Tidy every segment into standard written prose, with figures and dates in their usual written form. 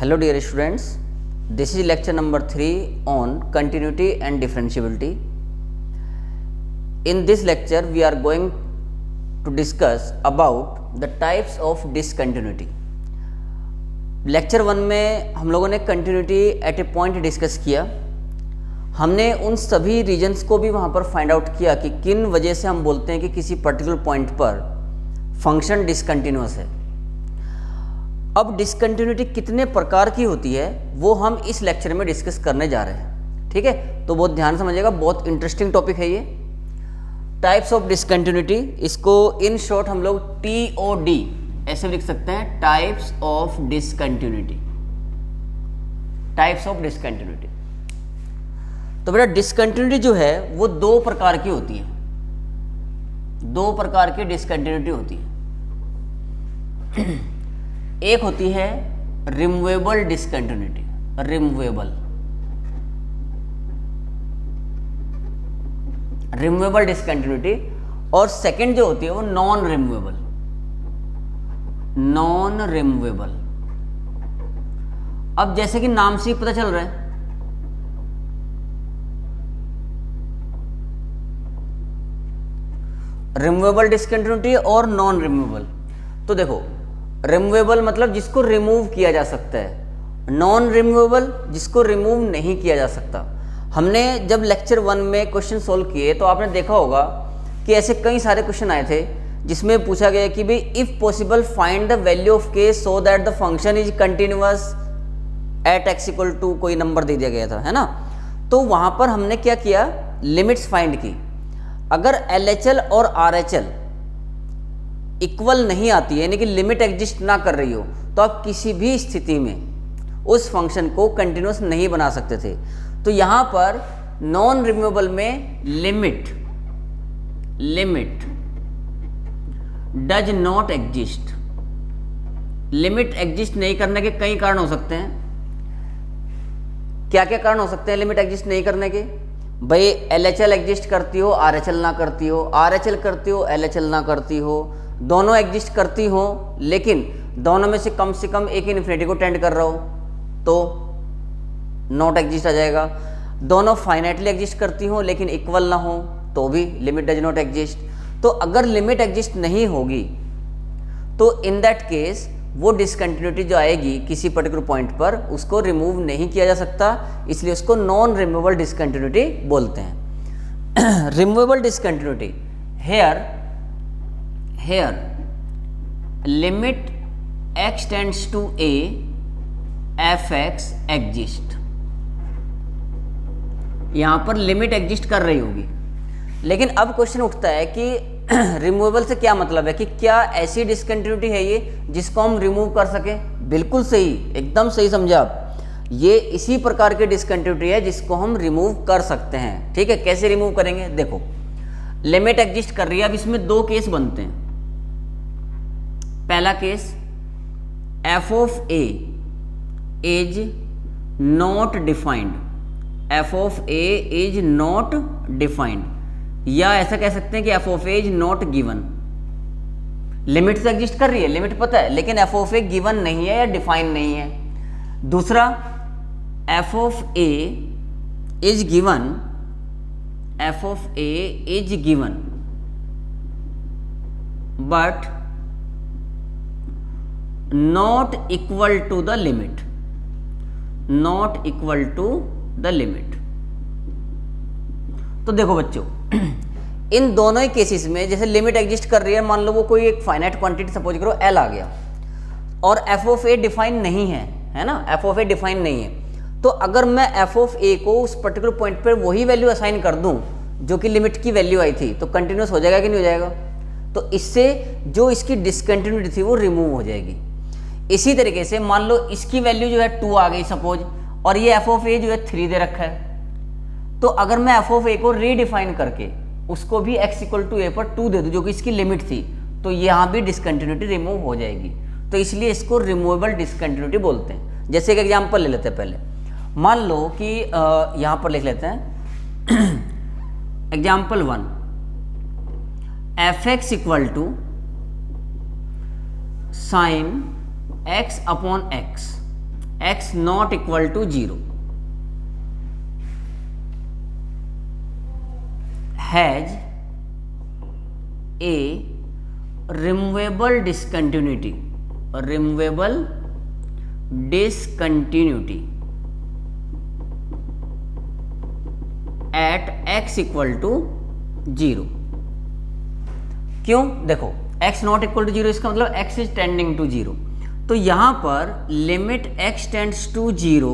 Hello dear students, this is lecture number 3 on continuity and differentiability. In this lecture we are going to discuss about the types of discontinuity. Lecture 1 में हम लोगों ने continuity at A point discuss किया। हमने उन सभी regions को भी वहाँ पर फाइंड आउट किया कि किन वजह से हम बोलते हैं कि किसी पर्टिकुलर पॉइंट पर फंक्शन डिसकंटिन्यूअस है। अब डिसकंटिन्यूटी कितने प्रकार की होती है वो हम इस लेक्चर में डिस्कस करने जा रहे हैं, ठीक है। तो बहुत ध्यान समझिएगा, बहुत इंटरेस्टिंग टॉपिक है ये। टाइप्स ऑफ डिसकंटिन्यूटी, इसको इन शॉर्ट हम लोग TOD ऐसे लिख सकते हैं, types of discontinuity. Types of discontinuity. तो बेटा डिसकंटिन्यूटी जो है वो दो प्रकार की होती है। दो प्रकार की डिसकंटिन्यूटी होती है। एक होती है रिमूवेबल डिसकंटिन्यूटी, रिमूवेबल डिसकंटिन्यूटी, और सेकंड जो होती है वो नॉन रिमूवेबल। अब जैसे कि नाम से ही पता चल रहा है, रिमूवेबल डिसकंटिन्यूटी और नॉन रिमूवेबल। तो देखो, रिमूवेबल मतलब जिसको रिमूव किया जा सकता है, नॉन रिमूवेबल जिसको रिमूव नहीं किया जा सकता। हमने जब लेक्चर 1 में क्वेश्चन सोल्व किए तो आपने देखा होगा कि ऐसे कई सारे क्वेश्चन आए थे जिसमें पूछा गया कि भाई if possible find the value of k so that the function is continuous at x equal to कोई नंबर दे दिया गया था, है ना। तो वहां पर हमने क्या किया, लिमिट्स फाइंड की। अगर LHL और RHL इक्वल नहीं आती है, यानी कि लिमिट एग्जिस्ट ना कर रही हो, तो आप किसी भी स्थिति में उस फंक्शन को कंटिन्यूअस नहीं बना सकते थे। तो यहां पर नॉन रिमूवेबल में limit does not exist. Limit exist नहीं करने के कई कारण हो सकते हैं। क्या क्या कारण हो सकते हैं लिमिट एग्जिस्ट नहीं करने के? भाई LHL एग्जिस्ट करती हो, RHL ना करती हो, RHL करती हो, LHL ना करती हो, दोनों एग्जिस्ट करती हो लेकिन दोनों में से कम एक इन्फिनिटी को टेंड कर रहा हो तो नॉट एग्जिस्ट आ जाएगा। दोनों फाइनाइटली एग्जिस्ट करती हो लेकिन इक्वल ना हो तो भी लिमिट डज नॉट एग्जिस्ट। तो अगर लिमिट एग्जिस्ट नहीं होगी तो इन दैट केस वो डिसकंटिन्यूटी जो आएगी किसी पर्टिकुलर पॉइंट पर, उसको रिमूव नहीं किया जा सकता, इसलिए उसको नॉन रिमूवेबल डिसकंटिन्यूटी बोलते हैं। Removable discontinuity, here limit x tends to a fx exist। यहां पर लिमिट एग्जिस्ट कर रही होगी, लेकिन अब क्वेश्चन उठता है कि रिमूवेबल से क्या मतलब है, कि क्या ऐसी डिसकंटिन्यूटी है ये जिसको हम रिमूव कर सकें? बिल्कुल सही, एकदम सही समझे आप। ये इसी प्रकार की डिसकंटिन्यूटी है जिसको हम रिमूव कर सकते हैं, ठीक है। कैसे रिमूव करेंगे? देखो, लिमिट एग्जिस्ट कर रही है। अब इसमें दो केस बनते हैं। पहला case, f of a is not defined, f of a is not defined, या ऐसा कह सकते हैं कि f of a is not given. Limit से एग्जिस्ट कर रही है, लिमिट पता है, लेकिन f ऑफ a गिवन नहीं है या डिफाइन नहीं है। दूसरा, f of a is given, f of a is given but not equal to the limit, not equal to the limit. तो देखो बच्चों, इन दोनों ही केसेस में जैसे लिमिट एग्जिस्ट कर रही है, मान लो वो कोई एक फाइनाइट क्वांटिटी सपोज करो L आ गया और f ऑफ a डिफाइन नहीं है ना, f ऑफ a डिफाइन नहीं है, तो अगर मैं f ऑफ a को उस पर्टिकुलर पॉइंट पर वही वैल्यू असाइन कर दूं जो कि लिमिट की वैल्यू आई थी, तो कंटिन्यूअस हो जाएगा कि नहीं हो जाएगा? तो इससे जो इसकी डिसकंटिन्यूटी थी वो रिमूव हो जाएगी। इसी तरीके से मान लो इसकी वैल्यू जो है 2 आ गई सपोज, और ये f ऑफ a जो है 3 दे रखा है, तो अगर मैं f ऑफ a को रीडिफाइन करके उसको भी x इक्वल टू a पर 2 दे दूं जो कि इसकी लिमिट थी, तो यहाँ भी डिसकंटिन्यूटी रिमूव हो जाएगी। तो इसलिए इसको रिमूवेबल डिसकंटिन्यूटी बोलते हैं। जैसे एक एग्जाम्पल ले लेते हैं। पहले मान लो कि यहाँ पर लिख लेते हैं example 1, fx equal to sine x upon x x not equal to 0 has a removable discontinuity at x equal to 0। क्यों? देखो x नॉट इक्वल टू 0 इसका मतलब x इज टेंडिंग टू 0, तो यहां पर limit x tends to 0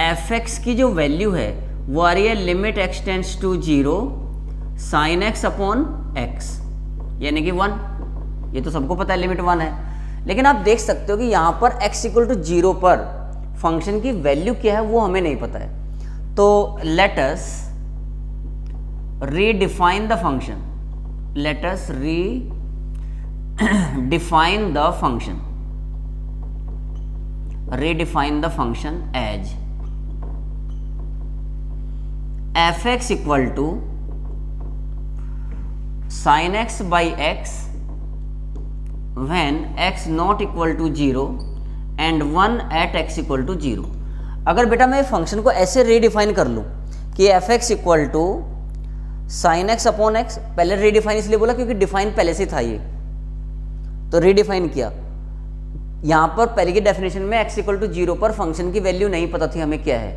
fx की जो value है वो आ रही है limit x tends to 0 sine x upon x, यानी कि 1। ये तो सबको पता है लिमिट 1 है, लेकिन आप देख सकते हो कि यहां पर x इक्वल टू 0 पर फंक्शन की वैल्यू क्या है वो हमें नहीं पता है। तो let us redefine the function, let us redefine the function as fx equal to sin x by x when x not equal to 0 and 1 at x equal to 0। अगर बेटा मैं फंक्शन को ऐसे रीडिफाइन कर लूं कि fx equal to sine x upon x, पहले redefine इसलिए बोला क्योंकि डिफाइन पहले से था ये, तो रीडिफाइन किया। यहां पर पहले की डेफिनेशन में x इक्वल टू 0 पर फंक्शन की वैल्यू नहीं पता थी हमें क्या है।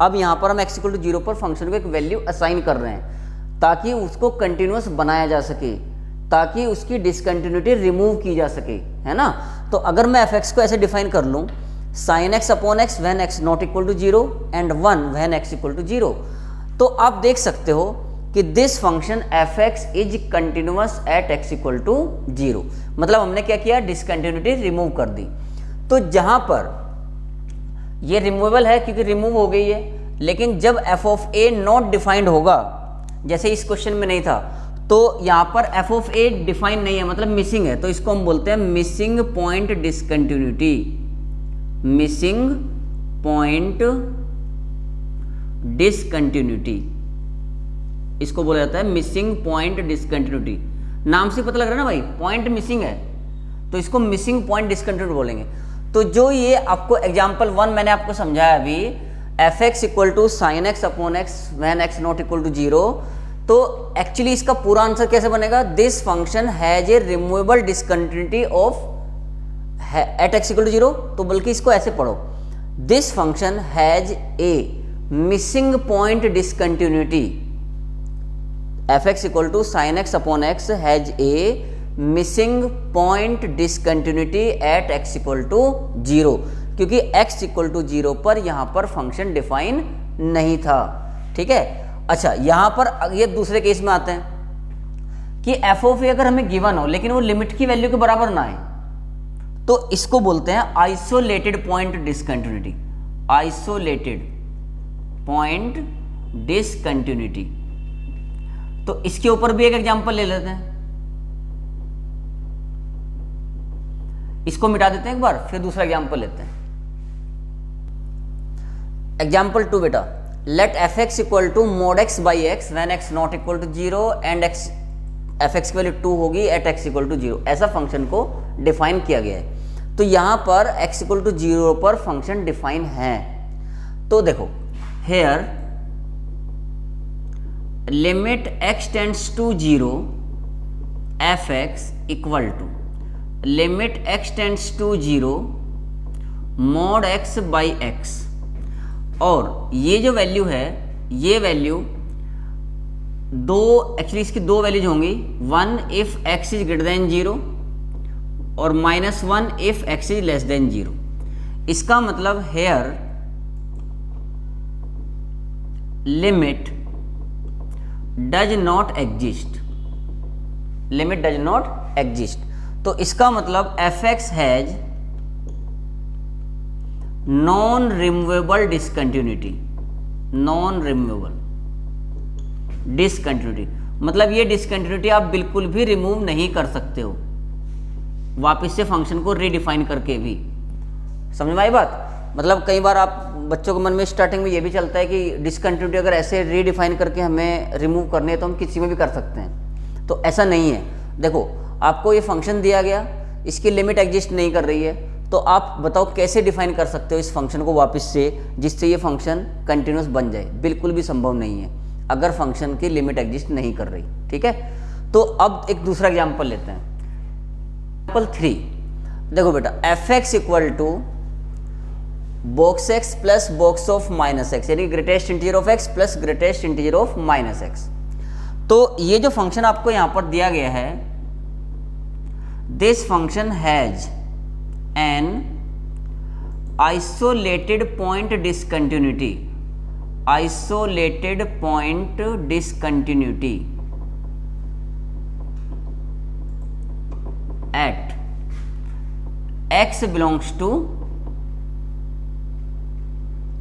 अब यहां पर हम x इक्वल टू 0 पर फंक्शन को एक वैल्यू असाइन कर रहे हैं ताकि उसको कंटिन्यूअस बनाया जा सके, ताकि उसकी डिसकंटिन्यूटी रिमूव की जा सके, है ना। तो अगर मैं fx को ऐसे डिफाइन कर लूं sine x upon x when x not equal to 0 and 1 when x equal to 0, तो आप देख सकते हो कि this function fx is continuous at x equal to 0। मतलब हमने क्या किया, डिसकंटिन्यूटी रिमूव कर दी। तो जहां पर ये रिमूवेबल है क्योंकि रिमूव हो गई है, लेकिन जब f of a not defined होगा, जैसे इस क्वेश्चन में नहीं था, तो यहां पर f ऑफ a डिफाइन नहीं है, मतलब मिसिंग है, तो इसको हम बोलते हैं missing point discontinuity. Missing point discontinuity, इसको बोला जाता है मिसिंग पॉइंट डिसकंटिन्यूटी। नाम से पता लग रहा है ना भाई, पॉइंट मिसिंग है तो इसको मिसिंग पॉइंट डिसकंटिन्यूटी बोलेंगे। तो जो ये आपको एग्जांपल 1 मैंने आपको समझाया अभी, fx equal to sine x upon x when x not equal to 0, तो एक्चुअली इसका पूरा आंसर कैसे बनेगा, this function has a removable discontinuity of at x equal to 0। तो बल्कि इसको ऐसे पढ़ो, this function has a missing point discontinuity, fx equal to sine x upon x has a missing point discontinuity at x equal to 0, क्योंकि x equal to 0 पर यहां पर function define नहीं था। ठीक है, अच्छा यहां पर ये दूसरे केस में आते हैं कि f ऑफ ए अगर हमें गिवन हो लेकिन वो लिमिट की वैल्यू के बराबर ना आए, तो इसको बोलते हैं isolated point discontinuity. Isolated point discontinuity, तो इसके ऊपर भी एक एग्जांपल ले लेते हैं, इसको मिटा देते हैं एक बार, फिर दूसरा एग्जांपल लेते हैं। एग्जांपल 2 बेटा, let fx equal to mod x by x when x not equal to 0 and x fx की वैल्यू 2 होगी एट x इक्वल टू 0। ऐसा फंक्शन को डिफाइन किया गया है। तो यहां पर x इक्वल टू 0 पर फंक्शन डिफाइन है। तो देखो here limit x tends to 0 fx equal to limit x tends to 0 mod x by x, और ये जो वैल्यू है, ये वैल्यू एक्चुअली इसकी दो वैल्यूज होंगी, 1 if x is greater than 0 और -1 if x is less than 0। इसका मतलब here limit does not exist, limit does not exist. तो इसका मतलब fx has non removable discontinuity, non removable discontinuity, मतलब ये डिसकंटिन्यूटी आप बिल्कुल भी रिमूव नहीं कर सकते हो वापस से फंक्शन को रीडिफाइन करके भी। समझ में आई बात? मतलब कई बार आप बच्चों के मन में स्टार्टिंग में ये भी चलता है कि डिसकंटिन्यूटी अगर ऐसे रीडिफाइन करके हमें रिमूव करनी है तो हम किसी में भी कर सकते हैं, तो ऐसा नहीं है। देखो आपको ये फंक्शन दिया गया, इसकी लिमिट एग्जिस्ट नहीं कर रही है, तो आप बताओ कैसे डिफाइन कर सकते हो इस फंक्शन को वापस से, जिससे ये फंक्शन कंटिन्यूस बन जाए? बिल्कुल भी संभव नहीं है अगर फंक्शन की लिमिट एग्जिस्ट नहीं कर रही। ठीक है, तो अब एक दूसरा एग्जाम्पल लेते हैं, एग्जाम्पल 3। देखो बेटा, f x equal to box x plus box of minus x, यानी greatest integer of x plus greatest integer of minus x. तो ये जो फंक्शन आपको यहां पर दिया गया है, this function has an isolated point discontinuity, isolated point discontinuity at x belongs to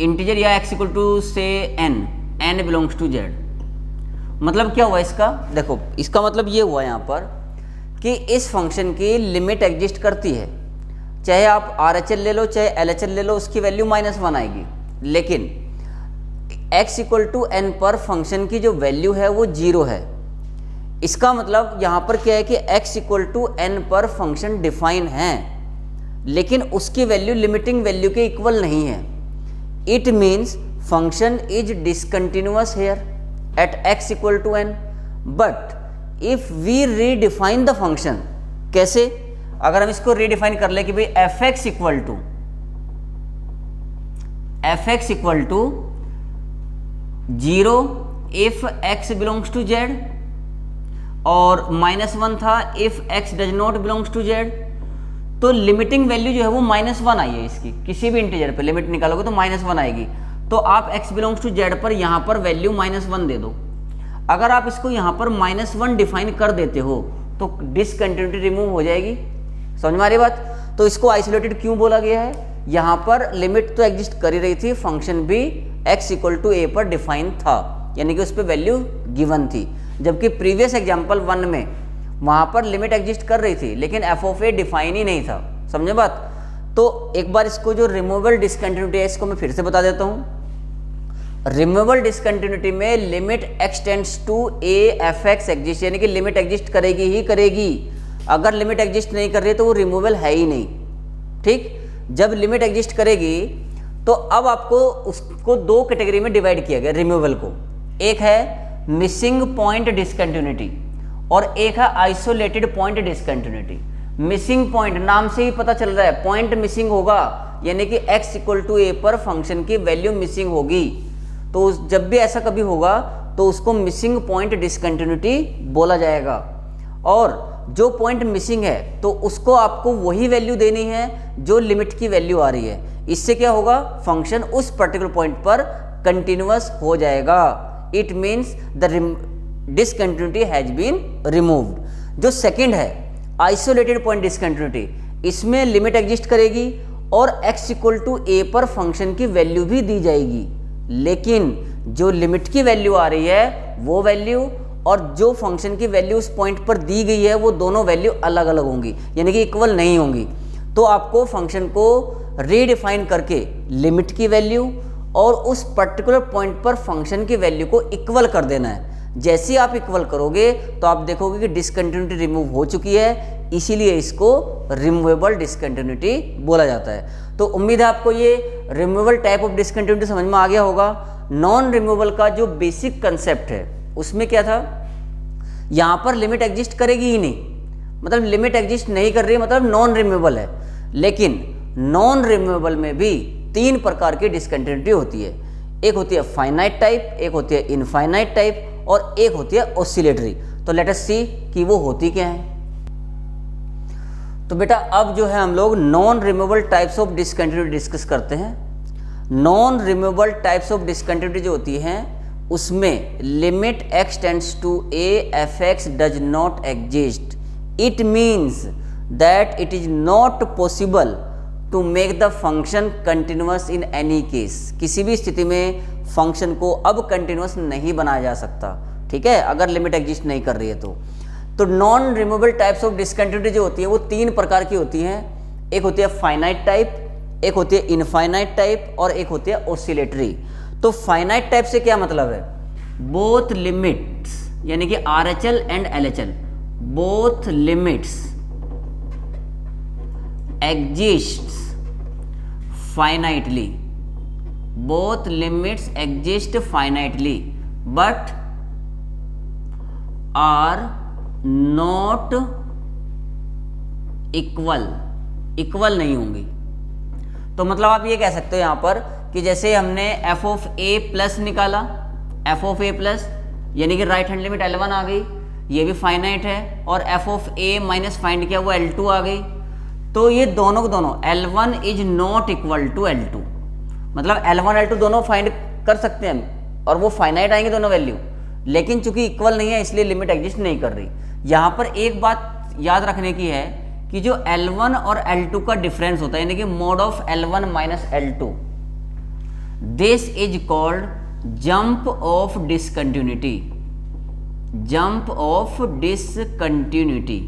integer या x इक्वल टू से n बिलोंग्स टू z। मतलब क्या हुआ इसका? देखो, इसका मतलब ये हुआ यहाँ पर कि इस फंक्शन की लिमिट एग्जिस्ट करती है, चाहे आप RHL ले लो चाहे LHL ले लो, उसकी वैल्यू -1 आएगी। लेकिन x इक्वल टू n पर फंक्शन की जो वैल्यू है वो 0 है। इसका मतलब यहाँ पर क्या है कि x इक्वल टू n पर फंक्शन डिफाइन है, लेकिन उसकी वैल्यू लिमिटिंग वैल्यू के इक्वल नहीं है। It means function is discontinuous here at x equal to n, but if we redefine the function, कैसे? अगर हम इसको रीडिफाइन कर ले कि भाई f x equal to 0 if x belongs to z, और -1 था if x does not belongs to z, तो लिमिटिंग वैल्यू जो है वो -1 आई है इसकी। किसी भी इंटीजर पे लिमिट निकालोगे तो -1 आएगी। तो आप x बिलोंग्स टू z पर यहाँ पर वैल्यू -1 दे दो। अगर आप इसको यहाँ पर -1 डिफाइन कर देते हो तो डिसकंटिन्यूटी रिमूव हो जाएगी। समझ में आ रही बात? तो इसको आइसोलेटेड क्यों बोला गया है? यहाँ पर लिमिट तो एग्जिस्ट कर ही रही थी, फंक्शन भी x इक्वल टू a पर डिफाइन था, यानी कि उस पर वैल्यू गिवन थी। जबकि प्रीवियस एग्जाम्पल 1 में वहां पर लिमिट एग्जिस्ट कर रही थी लेकिन एफ ऑफ ए डिफाइन ही नहीं था। समझे बात? तो एक बार इसको जो रिमूवेबल डिसकंटिन्यूटी है इसको मैं फिर से बता देता हूं। रिमूवेबल डिसकंटिन्यूटी में limit x tends to a f x exist, यानी कि लिमिट एग्जिस्ट करेगी ही करेगी। अगर लिमिट एग्जिस्ट नहीं कर रही तो वो रिमूवेबल है ही नहीं। ठीक, जब लिमिट एग्जिस्ट करेगी तो अब आपको उसको 2 कैटेगरी में डिवाइड किया गया रिमूवेबल को। एक है मिसिंग पॉइंट डिसकंटिन्यूटी और एक है isolated point discontinuity. Missing point, नाम से ही पता चल रहा है पॉइंट मिसिंग होगा, यानी कि x इक्वल टू a पर फंक्शन की वैल्यू मिसिंग होगी। तो जब भी ऐसा कभी होगा तो उसको मिसिंग पॉइंट डिसकंटिन्यूटी बोला जाएगा। और जो पॉइंट मिसिंग है तो उसको आपको वही वैल्यू देनी है जो लिमिट की वैल्यू आ रही है। इससे क्या होगा? फंक्शन उस पर्टिकुलर पॉइंट पर कंटिन्यूअस हो जाएगा। It means the discontinuity has been removed. जो सेकंड है आइसोलेटेड पॉइंट डिसकंटिन्यूटी, इसमें लिमिट एग्जिस्ट करेगी और x इक्वल टू a पर फंक्शन की वैल्यू भी दी जाएगी, लेकिन जो लिमिट की वैल्यू आ रही है वो वैल्यू और जो फंक्शन की वैल्यू उस पॉइंट पर दी गई है वो दोनों वैल्यू अलग अलग होंगी, यानी कि इक्वल नहीं होंगी। तो आपको फंक्शन को रीडिफाइन करके लिमिट की वैल्यू और उस पर्टिकुलर पॉइंट पर फंक्शन की वैल्यू को इक्वल कर देना है। जैसे ही आप इक्वल करोगे तो आप देखोगे कि डिसकंटिन्यूटी रिमूव हो चुकी है, इसीलिए इसको रिमूवेबल डिसकंटिन्यूटी बोला जाता है। तो उम्मीद है आपको ये रिमूवेबल टाइप ऑफ डिसकंटिन्यूटी समझ में आ गया होगा। नॉन रिमूवेबल का जो बेसिक कंसेप्ट है उसमें क्या था? यहां पर लिमिट एग्जिस्ट करेगी ही नहीं, मतलब लिमिट एग्जिस्ट नहीं कर रही है, मतलब नॉन रिमूवेबल है। लेकिन नॉन रिमूवेबल में भी 3 प्रकार की डिसकंटिन्यूटी होती है। एक होती है फाइनाइट टाइप, एक होती है इनफाइनाइट टाइप और एक होती है ऑसिलेटरी। तो लेट अस सी कि वो होती क्या है। तो बेटा अब जो है हम लोग non removable types of discontinuity discuss करते हैं। Non removable types of discontinuity जो होती हैं उसमें limit x tends to a f x does not exist. It means that it is not possible to make the function continuous in any case. किसी भी स्थिति में फंक्शन को अब कंटिन्यूअस नहीं बनाया जा सकता, ठीक है, अगर लिमिट एग्जिस्ट नहीं कर रही है तो non removable types of discontinuity जो होती है वो 3 प्रकार की होती हैं। एक होती है फाइनाइट टाइप, एक होती है इनफाइनाइट टाइप और एक होती है ऑसिलेटरी। तो फाइनाइट टाइप से क्या मतलब है? बोथ लिमिट्स, यानी कि RHL and LHL, both limits exist finitely, both limits exist finitely but are not equal नहीं होंगी। तो मतलब आप ये कह सकते हो यहाँ पर कि जैसे हमने एफ ऑफ ए प्लस निकाला, एफ ऑफ ए प्लस यानी कि राइट हैंड लिमिट L1 आ गई, ये भी फाइनाइट है, और F of A minus find किया वो L2 आ गई। तो ये दोनों को दोनों L1 is not equal to L2, मतलब L1 L2 दोनों फाइंड कर सकते हैं हम और वो फाइनाइट आएंगे दोनों वैल्यू, लेकिन चूंकि इक्वल नहीं है इसलिए लिमिट एग्जिस्ट नहीं कर रही। यहाँ पर एक बात याद रखने की है कि जो L1 और L2 का डिफरेंस होता है यानी कि mode of L1 minus L2, this is called jump of discontinuity, jump of discontinuity.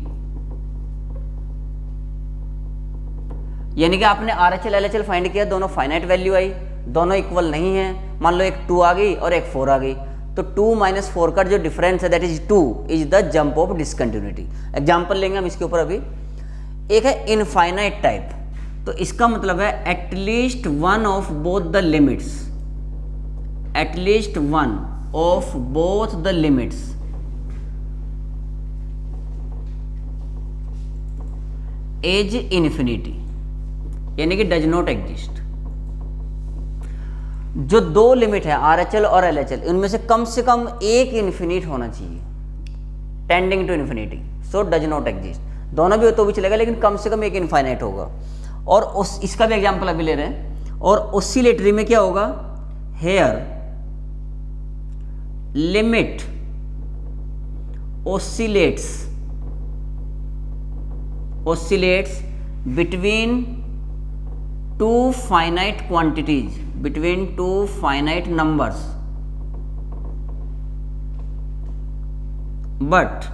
यानी कि आपने RHL LHL फाइंड किया, दोनों फाइनाइट वैल्यू आई, दोनों इक्वल नहीं है, मान लो एक 2 आ गई और एक 4 आ गई, तो 2 माइनस 4 का जो डिफरेंस है that is 2 is the jump of discontinuity. Example लेंगे हम इसके ऊपर अभी। एक है इनफाइनाइट टाइप, तो इसका मतलब है at least one of both the limits, at least one of both the limits is infinity, यानी कि डज नॉट एग्जिस्ट। जो दो लिमिट है RHL और LHL, उनमें से कम एक इन्फिनिट होना चाहिए, tending to infinity, so does not exist. दोनों भी हो तो भी चलेगा, लेकिन कम से कम एक इनफाइनाइट होगा। और उस इसका भी एग्जांपल अभी ले रहे हैं। और ऑसिलेटरी में क्या होगा, here limit oscillates between two finite quantities, between two finite numbers, but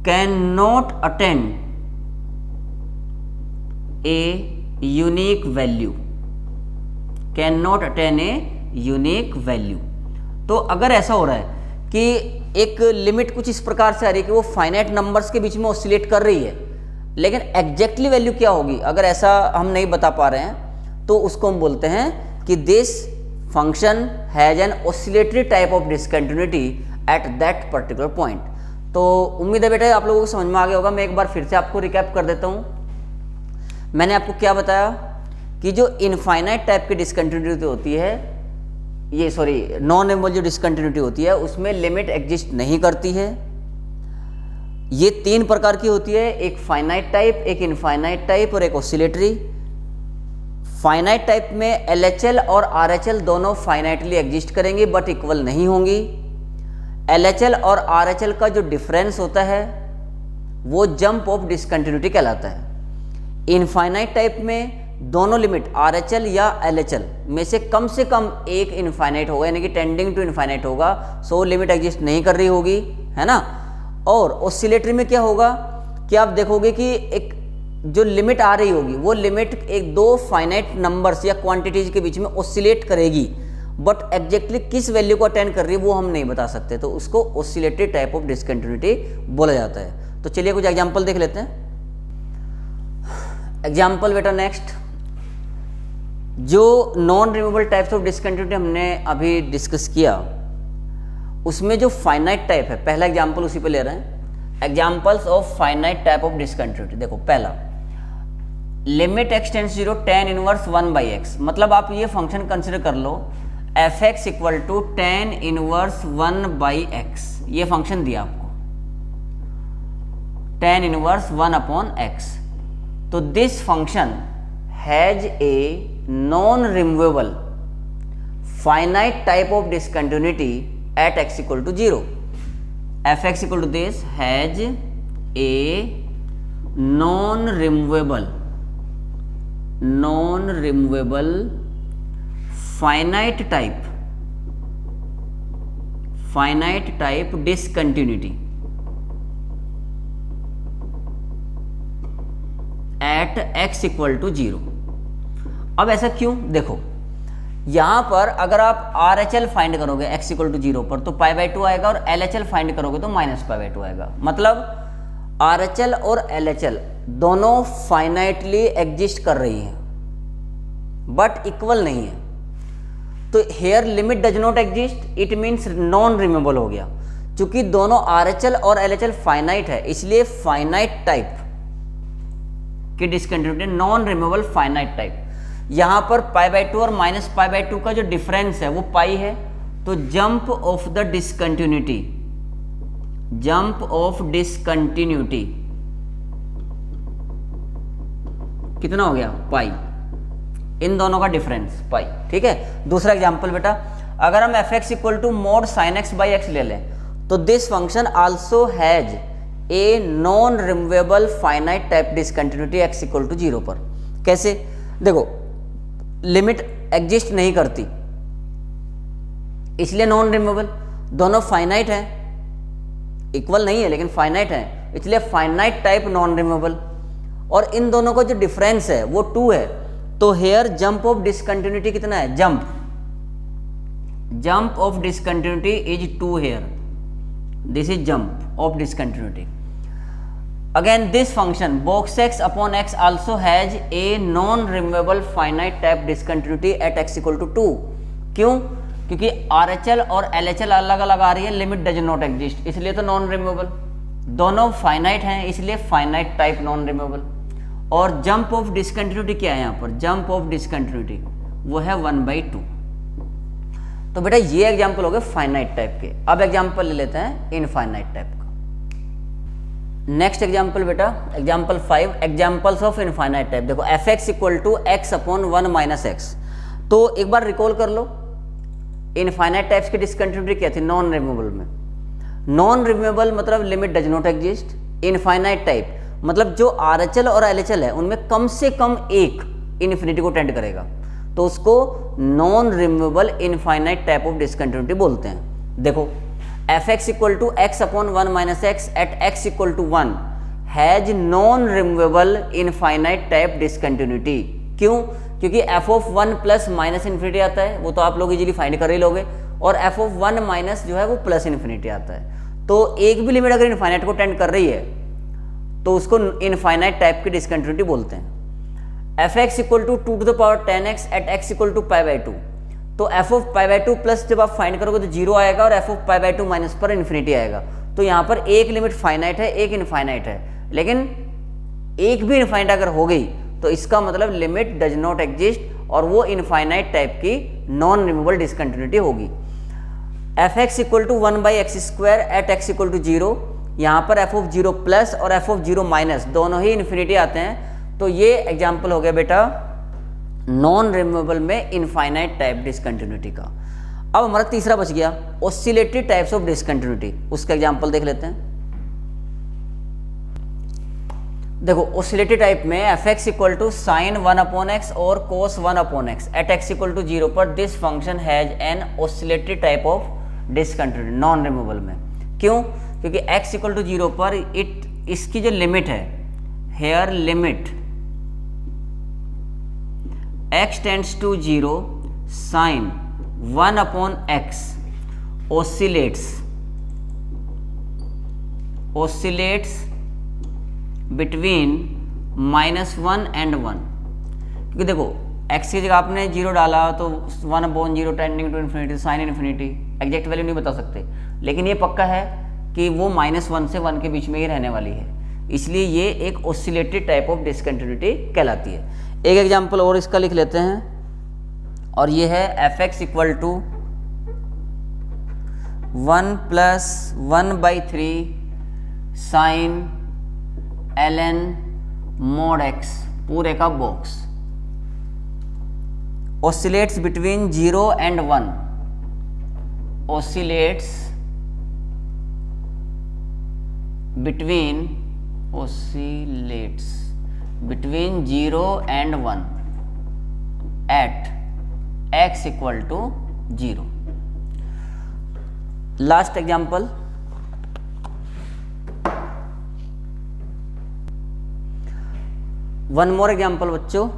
cannot attain a unique value, cannot attain a unique value। तो अगर ऐसा हो रहा है कि एक लिमिट कुछ इस प्रकार से आ रही है कि वो फाइनाइट नंबर्स के बीच में ऑसिलेट कर रही है, लेकिन एग्जैक्टली वैल्यू क्या होगी अगर ऐसा हम नहीं बता पा रहे हैं, तो उसको हम बोलते हैं कि this function has an oscillatory type of discontinuity at that particular point. तो उम्मीद है बेटा आप लोगों को समझ में आ गया होगा। मैं एक बार फिर से आपको रिकैप कर देता हूँ। मैंने आपको क्या बताया कि जो इनफाइनाइट टाइप की डिसकंटिन्यूटी होती है, ये नॉन रिमूवेबल जो डिसकंटिन्यूटी होती है उसमें लिमिट एग्जिस्ट नहीं करती है। ये 3 प्रकार की होती है, एक फाइनाइट टाइप, एक इनफाइनाइट टाइप और एक ऑसिलेटरी। फाइनाइट टाइप में LHL और RHL दोनों फाइनाइटली एग्जिस्ट करेंगी बट इक्वल नहीं होंगी। LHL और RHL का जो डिफरेंस होता है वो जंप ऑफ डिसकंटिन्यूटी कहलाता है। इनफाइनाइट टाइप में दोनों लिमिट RHL या LHL में से कम एक इनफाइनाइट होगा, यानी कि टेंडिंग टू इनफाइनाइट होगा, सो लिमिट एग्जिस्ट नहीं कर रही होगी, है ना। और ऑसिलेटरी में क्या होगा कि आप देखोगे कि एक जो लिमिट आ रही होगी वो लिमिट एक दो फाइनाइट नंबर्स या क्वांटिटीज के बीच में ऑसिलेट करेगी, बट एग्जैक्टली किस वैल्यू को अटेंड कर रही है वो हम नहीं बता सकते, तो उसको ऑसिलेटरी टाइप ऑफ डिसकंटिन्यूटी बोला जाता है। तो चलिए कुछ एग्जांपल देख लेते हैं। एग्जांपल बेटा नेक्स्ट, जो non removable types of discontinuity हमने अभी डिस्कस किया उसमें जो फाइनाइट टाइप है, पहला एग्जांपल उसी पे ले रहे हैं। Examples of finite type of discontinuity, देखो पहला limit x tends 0 tan inverse 1/x, मतलब आप ये फंक्शन कंसिडर कर लो f(x) equal to tan inverse 1/x, ये फंक्शन दिया आपको tan इनवर्स 1/x। तो this function has a non removable finite type of discontinuity at x equal to 0, f(x) equal to this has a non-removable finite type discontinuity at x equal to 0। अब ऐसा क्यों, देखो यहां पर अगर आप RHL find करोगे x इक्वल टू 0 पर तो π/2 आएगा, और LHL फाइंड करोगे तो -π/2 आएगा। मतलब RHL और LHL दोनों फाइनाइटली एग्जिस्ट कर रही हैं बट इक्वल नहीं है, तो here limit does not exist, it means non removable हो गया। चूंकि दोनों RHL और LHL फाइनाइट है, इसलिए फाइनाइट टाइप की discontinuity, non removable finite type. यहां पर π/2 और -π/2 का जो डिफरेंस है वो पाई है, तो jump of the discontinuity, jump of discontinuity कितना हो गया, पाई। इन दोनों का डिफरेंस पाई, ठीक है। दूसरा एग्जांपल बेटा, अगर हम fx equal to mod sine x by x ले लें, तो this function also has a non removable finite type discontinuity x equal to 0 पर। कैसे, देखो लिमिट एग्जिस्ट नहीं करती इसलिए नॉन रिमूवेबल, दोनों फाइनाइट है, इक्वल नहीं है लेकिन फाइनाइट है, इसलिए फाइनाइट टाइप नॉन रिमूवेबल, और इन दोनों का जो डिफरेंस है वो 2 है, तो हेयर जंप ऑफ डिसकंटिन्यूटी कितना है, jump of discontinuity is 2 here, this is jump of discontinuity. Again this function box x upon x also has a non removable finite type discontinuity at x equal to 2। क्यों, क्योंकि RHL और LHL अलग अलग आ रही है, limit does not exist, इसलिए तो non removable, दोनों फाइनाइट हैं इसलिए फाइनाइट टाइप नॉन रिमूवेबल। और जंप ऑफ डिसकंटिन्यूटी क्या है यहाँ पर, जंप ऑफ डिसकंटिन्यूटी वो है 1/2। तो बेटा ये एग्जाम्पल हो गए फाइनाइट टाइप के। अब एग्जाम्पल ले लेते हैं इनफाइनाइट टाइप का। नेक्स्ट एग्जाम्पल बेटा, example 5, examples of infinite type. देखो fx equal to x upon 1 minus x. तो एक बार रिकॉल कर लो, इनफाइनाइट टाइप्स की डिसकंटिन्यूटी क्या थी, नॉन रिमूवेबल में। नॉन रिमूवेबल मतलब limit does not exist, infinite type मतलब जो RHL और LHL है उनमें कम से कम एक इन्फिनिटी को टेंड करेगा, तो उसको non removable infinite type of discontinuity बोलते हैं। देखो fx equal to x upon 1 minus x at x equal to 1 has non removable infinite type discontinuity. क्यों, क्योंकि f of 1 plus minus infinity आता है, वो तो आप लोग इजीली फाइंड कर ही लोगे, और f ऑफ 1 माइनस जो है वो प्लस इन्फिनिटी आता है। तो एक भी लिमिट अगर इनफाइनाइट को टेंड कर रही है तो उसको इनफाइनाइट टाइप की डिसकंटिन्यूटी बोलते हैं। fx equal to 2 to the power 10x at x equal to π/2, तो f ऑफ π/2 प्लस जब आप फाइंड करोगे तो 0 आएगा और f ऑफ π/2 माइनस पर इन्फिनिटी आएगा। तो यहाँ पर एक लिमिट फाइनाइट है, एक इनफाइनाइट है, लेकिन एक भी इनफाइनाइट अगर हो गई तो इसका मतलब लिमिट डज नॉट एग्जिस्ट और वो इनफाइनाइट टाइप की नॉन रिमूवेबल डिसकंटिन्यूटी होगी। fx equal to 1/x² at x equal to 0, यहाँ पर f ऑफ 0 प्लस और f ऑफ 0 माइनस दोनों ही इन्फिनिटी आते हैं, तो ये एग्जाम्पल हो गया बेटा नॉन रिमूवेबल में इनफाइनाइट टाइप डिसकंटिन्यूटी का। अब हमारा तीसरा बच गया ऑसिलेटरी टाइप्स ऑफ डिसकंटिन्यूटी, उसका एग्जाम्पल देख लेते हैं। देखो ऑसिलेटरी टाइप में fx equal to sine 1/x और cos 1/x at x equal to 0 पर this function has an oscillatory type of discontinuity non removable में। क्यों, क्योंकि x इक्वल टू 0 पर इसकी जो लिमिट है, here limit x tends to 0 sine 1/x oscillates between -1 and 1। क्योंकि देखो x की जगह आपने 0 डाला तो 1/0 tending to infinity sine infinity, exact value नहीं बता सकते, लेकिन ये पक्का है कि वो -1 से 1 के बीच में ही रहने वाली है, इसलिए ये एक ऑसिलेटरी टाइप ऑफ डिसकंटिन्यूटी कहलाती है। एक एग्जांपल और इसका लिख लेते हैं, और ये है fx equal to 1 + 1/3 sine ln mod x पूरे का box oscillates between 0 and 1, oscillates between 0 and 1 at x equal to 0। Last example, one more example बच्चों,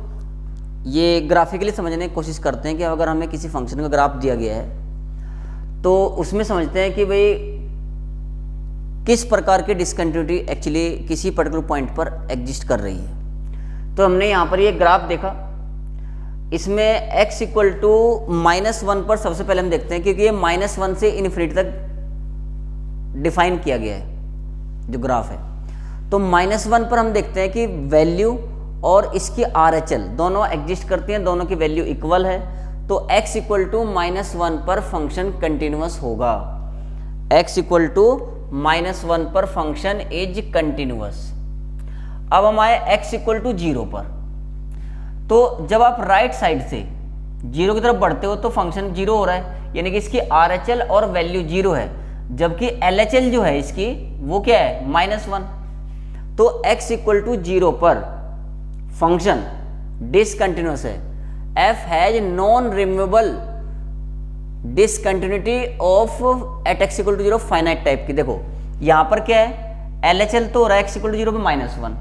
ये ग्राफिकली समझने की कोशिश करते हैं कि अगर हमें किसी फंक्शन का ग्राफ दिया गया है तो उसमें समझते हैं कि भाई किस प्रकार की डिसकंटिन्यूटी एक्चुअली किसी पर्टिकुलर पॉइंट पर एग्जिस्ट कर रही है। तो हमने यहाँ पर ये ग्राफ देखा, इसमें x इक्वल टू -1 पर सबसे पहले हम देखते हैं, क्योंकि ये -1 से इन्फिनिटी तक डिफाइन किया गया है जो ग्राफ है। तो -1 पर हम देखते हैं कि वैल्यू और इसकी RHL दोनों एग्जिस्ट करती हैं, दोनों की वैल्यू इक्वल है। तो x इक्वल टू -1 पर फंक्शन कंटिन्यूअस होगा। x इक्वल टू -1 पर फंक्शन इज कंटिन्यूअस। अब हम आए x इक्वल टू 0 पर। तो जब आप राइट साइड से 0 की तरफ बढ़ते हो तो फंक्शन 0 हो रहा है, यानी कि इसकी RHL और वैल्यू 0 है, जबकि LHL जो है इसकी वो क्या है -1। तो x इक्वल टू 0 पर फंक्शन डिसकंटिन्यूअस है। f has non removable discontinuity of at x equal to 0 finite type की। देखो यहां पर क्या है, LHL तो हो रहा है x इक्वल टू 0 पे -1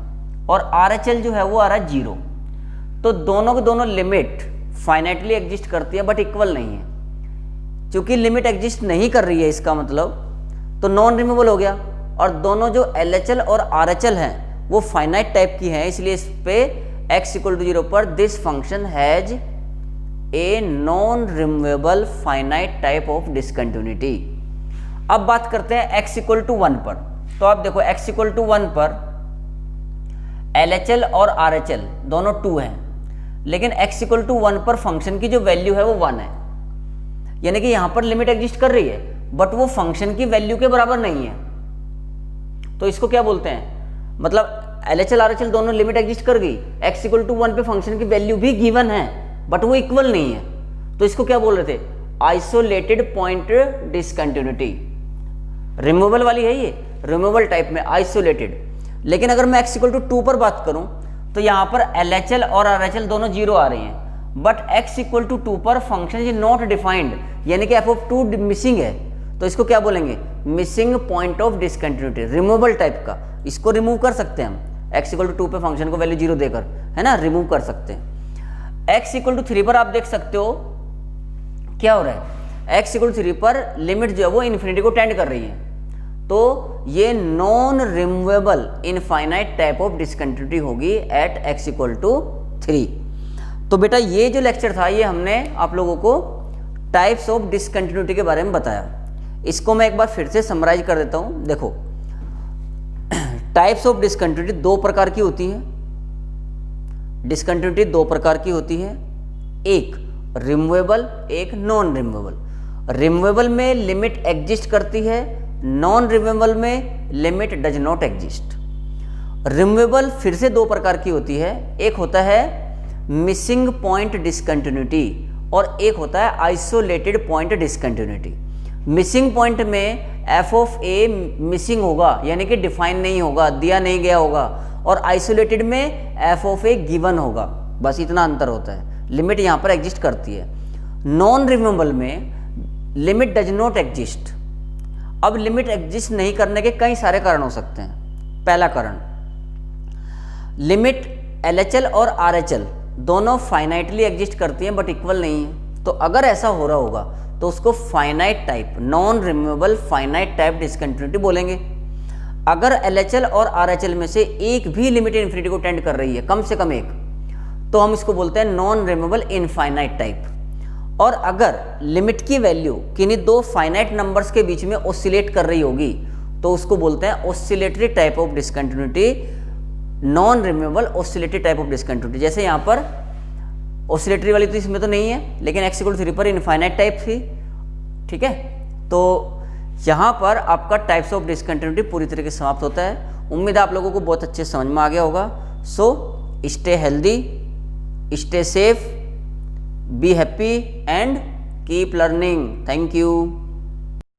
और RHL जो है वो आ रहा है 0। तो दोनों के दोनों लिमिट फाइनाइटली एग्जिस्ट करती है बट इक्वल नहीं है। चूंकि लिमिट एग्जिस्ट नहीं कर रही है इसका मतलब तो नॉन रिमूवेबल हो गया, और दोनों जो LHL और RHL हैं वो फाइनाइट टाइप की हैं, इसलिए इस पे x इक्वल टू 0 पर this function has a non removable finite type of discontinuity. अब बात करते हैं x इक्वल टू 1 पर। तो आप देखो x इक्वल टू 1 पर LHL और RHL दोनों 2 हैं, लेकिन x इक्वल टू 1 पर फंक्शन की जो वैल्यू है वो 1 है, यानी कि यहां पर लिमिट एग्जिस्ट कर रही है बट वो फंक्शन की वैल्यू के बराबर नहीं है। तो इसको क्या बोलते हैं, मतलब LHL RHL दोनों लिमिट एग्जिस्ट कर गई, x इक्वल टू 1 पे फंक्शन की वैल्यू भी गिवन है बट वो इक्वल नहीं है। तो इसको क्या बोल रहे थे, आइसोलेटेड पॉइंट डिसकंटिन्यूटी। रिमूवल वाली है ये, रिमूवल टाइप में आइसोलेटेड। लेकिन अगर मैं x इक्वल टू 2 पर बात करूं तो यहां पर LHL और RHL दोनों 0 आ रही हैं, बट x इक्वल टू 2 पर फंक्शन इज नॉट डिफाइंड, यानी कि f(2) मिसिंग है। तो इसको क्या बोलेंगे, missing point of discontinuity, removal type का। इसको रिमूव कर सकते हैं हम, x इक्वल टू 2 पे फंक्शन को वैल्यू 0 देकर, है ना, रिमूव कर सकते हैं। x इक्वल टू 3 पर आप देख सकते हो क्या हो रहा है, x इक्वल टू 3 पर लिमिट जो है वो इन्फिनिटी को टेंड कर रही है। तो ये non removable infinite type of discontinuity होगी एट x इक्वल टू 3। तो बेटा ये जो लेक्चर था ये हमने आप लोगों को टाइप्स ऑफ डिसकंटिन्यूटी के बारे में बताया। इसको मैं एक बार फिर से समराइज कर देता हूं। देखो टाइप्स ऑफ डिसकंटिन्यूटी 2 प्रकार की होती है। डिसकंटिन्यूटी 2 प्रकार की होती है, एक रिमूवेबल, एक नॉन रिमूवेबल। रिमूवेबल में लिमिट एग्जिस्ट करती है, नॉन रिमूवेबल में limit does not exist. Removable फिर से 2 प्रकार की होती है, एक होता है मिसिंग पॉइंट डिसकंटिन्यूटी और एक होता है isolated point discontinuity. Missing point में f(a) मिसिंग होगा, यानी कि डिफाइन नहीं होगा, दिया नहीं गया होगा, और आइसोलेटेड में f(a) गिवन होगा। बस इतना अंतर होता है, लिमिट यहां पर एग्जिस्ट करती है। नॉन रिमूवेबल में लिमिट डज नॉट एग्जिस्ट। अब लिमिट एग्जिस्ट नहीं करने के कई सारे कारण हो सकते हैं। पहला कारण, लिमिट LHL और RHL दोनों फाइनाइटली एग्जिस्ट करती हैं बट इक्वल नहीं है। तो अगर ऐसा हो रहा होगा तो उसको finite type, non removable finite type discontinuity बोलेंगे। अगर LHL और RHL में से एक भी लिमिट इन्फिनिटी को टेंड कर रही है, कम से कम एक, तो हम इसको बोलते हैं नॉन रिमूवेबल इनफाइनाइट टाइप। और अगर लिमिट की वैल्यू किन्हीं 2 फाइनाइट नंबर्स के बीच में ऑसिलेट कर रही होगी तो उसको बोलते हैं oscillatory type of discontinuity, non removable oscillatory type of discontinuity. जैसे यहाँ पर ऑसिलेटरी वाली तो इसमें तो नहीं है, लेकिन x इक्वल टू 3 पर इनफाइनाइट टाइप थी, ठीक है। तो यहाँ पर आपका टाइप्स ऑफ डिसकंटिन्यूटी पूरी तरीके से समाप्त होता है। उम्मीद है आप लोगों को बहुत अच्छे से समझ में आ गया होगा। So stay healthy, stay safe, be happy and keep learning. Thank you.